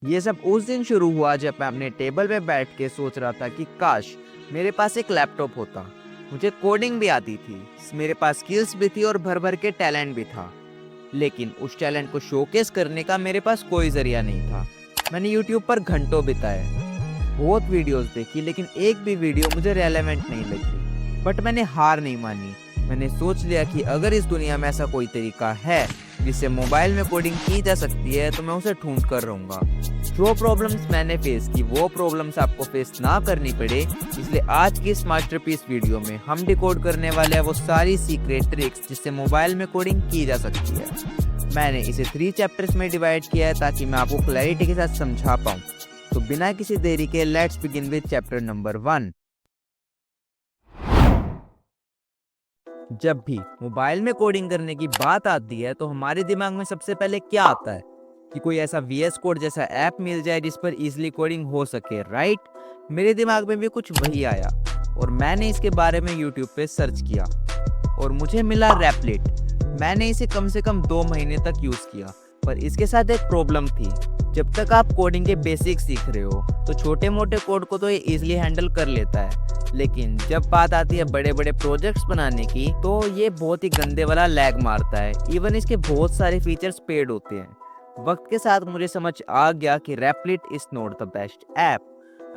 ये सब उस दिन शुरू हुआ जब मैं अपने टेबल पे बैठ के सोच रहा था कि काश मेरे पास एक लैपटॉप होता। मुझे कोडिंग भी आती थी, मेरे पास स्किल्स भी थी और भर भर के टैलेंट भी था। लेकिन उस टैलेंट को शोकेस करने का मेरे पास कोई जरिया नहीं था। मैंने यूट्यूब पर घंटों बिताए, बहुत वीडियोस देखी, लेकिन एक भी वीडियो मुझे रेलेवेंट नहीं लगी। बट मैंने हार नहीं मानी। मैंने सोच लिया कि अगर इस दुनिया में ऐसा कोई तरीका है जिससे मोबाइल में कोडिंग की जा सकती है तो मैं उसे ढूंढ कर रहूँगा। जो प्रॉब्लम्स मैंने फेस की वो प्रॉब्लम्स आपको फेस ना करनी पड़े, इसलिए आज की इस मास्टरपीस वीडियो में हम डिकोड करने वाले हैं वो सारी सीक्रेट ट्रिक्स जिससे मोबाइल में कोडिंग की जा सकती है। मैंने इसे 3 चैप्टर्स में डिवाइड किया है ताकि मैं आपको क्लैरिटी के साथ समझा पाऊँ। तो बिना किसी देरी के let's begin with chapter number 1। जब भी मोबाइल में कोडिंग करने की बात आती है तो हमारे दिमाग में सबसे पहले क्या आता है कि कोई ऐसा वीएस कोड जैसा ऐप मिल जाए जिस पर इजीली कोडिंग हो सके, राइट? मेरे दिमाग में भी कुछ वही आया और मैंने इसके बारे में यूट्यूब पे सर्च किया और मुझे मिला रैपलेट। मैंने इसे कम से कम 2 महीने तक यूज किया, पर इसके साथ एक प्रॉब्लम थी। जब तक आप कोडिंग के बेसिक्स सीख रहे हो तो छोटे मोटे कोड को तो ये इजीली हैंडल कर लेता है, लेकिन जब बात आती है बड़े बड़े प्रोजेक्ट्स बनाने की तो ये बहुत ही गंदे वाला लैग मारता है। इवन इसके बहुत सारे फीचर्स पेड होते हैं। वक्त के साथ मुझे समझ आ गया कि Replit is not the best app.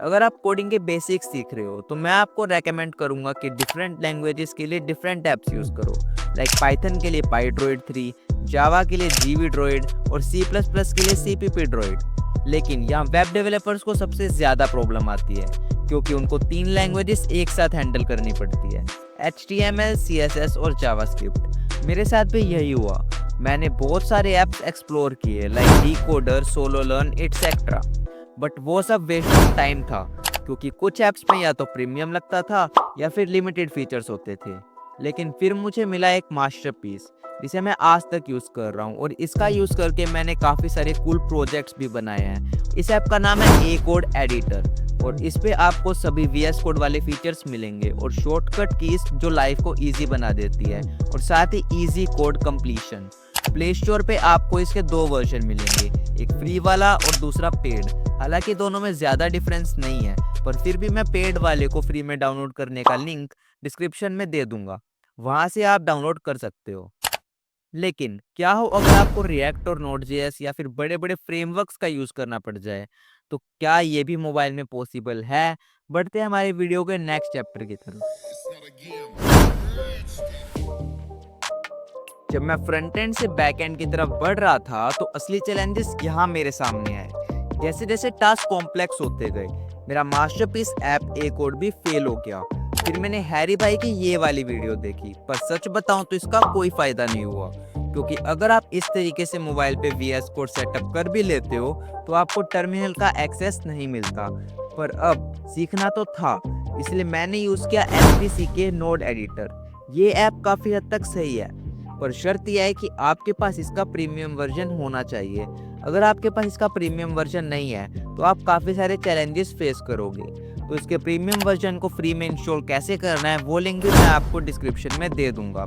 अगर आप कोडिंग के बेसिक्स सीख रहे हो तो मैं आपको रेकमेंड करूंगा कि डिफरेंट लैंग्वेजेस के लिए डिफरेंट ऐप्स यूज करो। लाइक पाइथन के लिए पाइड्रोइड 3, जावा के लिए जीवी ड्रोइड और C++ के लिए CPP ड्रोइड। लेकिन यहाँ वेब डेवलपर्स को सबसे ज़्यादा प्रॉब्लम आती है क्योंकि उनको 3 लैंग्वेजेस एक साथ हैंडल करनी पड़ती है, HTML, CSS और जावास्क्रिप्ट। मेरे साथ भी यही हुआ। मैंने बहुत सारे ऐप्स एक्सप्लोर किए like decoder, solo learn etcetera, but वो सब वेस्ट ऑफ टाइम था क्योंकि कुछ ऐप्स में या तो प्रीमियम लगता था या फिर लिमिटेड फीचर्स होते थे। लेकिन फिर मुझे मिला एक मास्टरपीस जिसे मैं आज तक यूज़ कर रहा हूँ और इसका यूज़ करके मैंने काफ़ी सारे कूल प्रोजेक्ट्स भी बनाए हैं। इस ऐप का नाम है ए कोड एडिटर और इस पे आपको सभी VS कोड वाले फीचर्स मिलेंगे और शॉर्टकट कीज जो लाइफ को ईजी बना देती है और साथ ही easy code completion. Play store पे आपको इसके 2 वर्जन मिलेंगे, एक फ्री वाला और दूसरा पेड। हालांकि दोनों में ज़्यादा डिफरेंस नहीं है, पर फिर भी मैं पेड वाले को फ्री में डाउनलोड करने का लिंक डिस्क्रिप्शन में दे दूंगा, वहां से आप डाउनलोड कर सकते हो। लेकिन क्या हो अगर आपको रिएक्ट और नोड.js या फिर बड़े बड़े फ्रेमवर्क्स का यूज करना पड़ जाए, तो क्या ये भी मोबाइल में पॉसिबल है? बढ़ते हैं हमारे वीडियो के नेक्स्ट चैप्टर की तरफ। जब मैं फ्रंट एंड से बैक एंड की तरफ बढ़ रहा था तो असली चैलेंजेस यहाँ मेरे सामने आए। जैसे जैसे टास्क कॉम्प्लेक्स होते गए मेरा मास्टरपीस ऐप ए कोड भी फेल हो गया। फिर मैंने हैरी भाई की ये वाली वीडियो देखी, पर सच बताऊं तो इसका कोई फायदा नहीं हुआ क्योंकि अगर आप इस तरीके से मोबाइल पे VS कोड सेटअप कर भी लेते हो तो आपको टर्मिनल का एक्सेस नहीं मिलता। पर अब सीखना तो था, इसलिए मैंने यूज किया SPCK नोड एडिटर। ये ऐप काफी हद तक सही है, पर शर्त यह है कि आपके पास इसका प्रीमियम वर्जन होना चाहिए। अगर आपके पास इसका प्रीमियम वर्जन नहीं है तो आप काफ़ी सारे चैलेंजेस फेस करोगे। तो इसके प्रीमियम वर्जन को फ्री में इंस्टॉल कैसे करना है वो लिंक भी मैं आपको डिस्क्रिप्शन में दे दूंगा।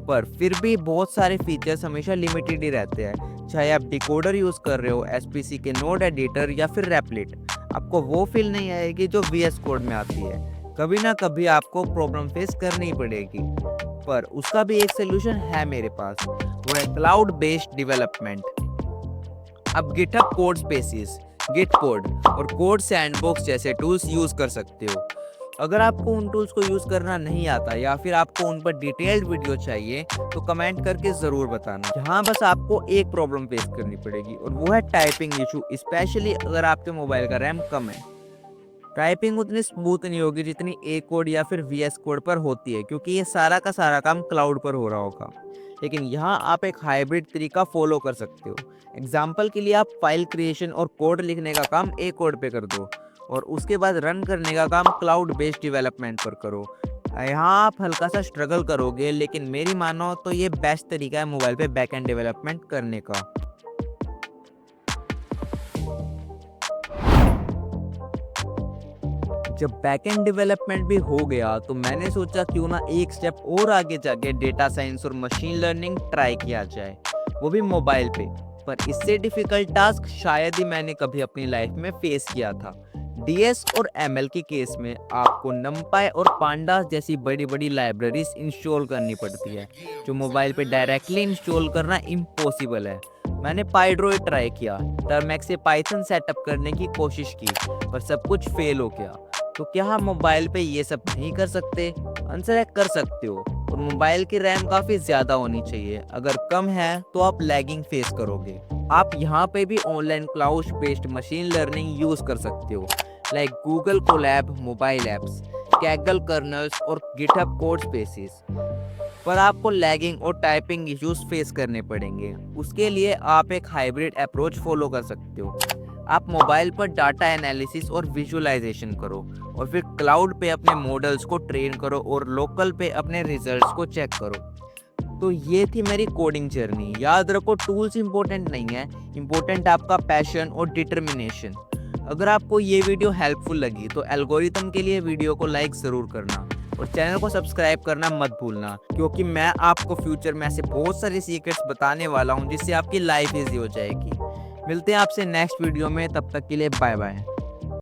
पर फिर भी बहुत सारे फीचर्स हमेशा लिमिटेड ही रहते हैं, चाहे आप डिकोडर यूज़ कर रहे हो, SPCK नोड एडिटर या फिर रैपलेट। आपको वो फील नहीं आएगी जो VS कोड में आती है। कभी ना कभी आपको प्रॉब्लम फेस करनी पड़ेगी, पर उसका भी एक सोल्यूशन है मेरे पास, वो है क्लाउड बेस्ड डेवलपमेंट। अब गिटहब कोड स्पेसिस, गिटकोड और कोड सैंडबॉक्स जैसे टूल्स यूज कर सकते हो। अगर आपको उन टूल्स को यूज करना नहीं आता या फिर आपको उन पर डिटेल्ड वीडियो चाहिए तो कमेंट करके जरूर बताना। यहाँ बस आपको एक प्रॉब्लम फेस करनी पड़ेगी और वो है टाइपिंग इशू, स्पेशली अगर आपके मोबाइल का रैम कम है। टाइपिंग उतनी स्मूथ नहीं होगी जितनी ए कोड या फिर VS कोड पर होती है क्योंकि ये सारा का सारा काम क्लाउड पर हो रहा होगा। लेकिन यहाँ आप एक हाइब्रिड तरीका फॉलो कर सकते हो। एग्जाम्पल के लिए आप फाइल क्रिएशन और कोड लिखने का काम ए कोड पे कर दो और उसके बाद रन करने का काम क्लाउड बेस्ड डेवलपमेंट पर करो। यहाँ आप हल्का सा स्ट्रगल करोगे, लेकिन मेरी मानो तो ये बेस्ट तरीका है मोबाइल पे बैकएंड डेवलपमेंट करने का। जब बैकएंड डेवलपमेंट भी हो गया तो मैंने सोचा क्यों ना एक स्टेप और आगे जाके डेटा साइंस और मशीन लर्निंग ट्राई किया जाए, वो भी मोबाइल पे। पर इससे डिफिकल्ट टास्क शायद ही मैंने कभी अपनी लाइफ में फेस किया था। डीएस और एमएल के केस में आपको नमपाई और पांडास जैसी बड़ी बड़ी लाइब्रेरीज इंस्टॉल करनी पड़ती है, जो मोबाइल पे डायरेक्टली इंस्टॉल करना इम्पॉसिबल है। मैंने पाइड्रोइड ट्राई किया, टर्मैक्स से पाइथन सेटअप करने की कोशिश की, पर सब कुछ फेल हो गया। तो क्या हम मोबाइल पे ये सब नहीं कर सकते? आंसर है, कर सकते हो, और मोबाइल की रैम काफ़ी ज़्यादा होनी चाहिए। अगर कम है तो आप लैगिंग फेस करोगे। आप यहाँ पे भी online cloud based machine learning use कर सकते हो, like Google Colab mobile apps, Kaggle kernels और गिटहब कोड स्पेसिस। पर आपको लैगिंग और टाइपिंग इश्यूज फेस करने पड़ेंगे। उसके लिए आप एक हाइब्रिड अप्रोच फॉलो कर सकते हो। आप मोबाइल पर डाटा एनालिसिस और विजुअलाइजेशन करो, और फिर क्लाउड पे अपने मॉडल्स को ट्रेन करो और लोकल पे अपने रिजल्ट्स को चेक करो। तो ये थी मेरी कोडिंग जर्नी। याद रखो, टूल्स इंपॉर्टेंट नहीं है, इंपॉर्टेंट आपका पैशन और डिटर्मिनेशन। अगर आपको ये वीडियो हेल्पफुल लगी तो एल्गोरिथम के लिए वीडियो को लाइक ज़रूर करना और चैनल को सब्सक्राइब करना मत भूलना, क्योंकि मैं आपको फ्यूचर में ऐसे बहुत सारे सीक्रेट्स बताने वाला हूँ जिससे आपकी लाइफ ईजी हो जाएगी। मिलते हैं आपसे नेक्स्ट वीडियो में, तब तक के लिए बाय बाय।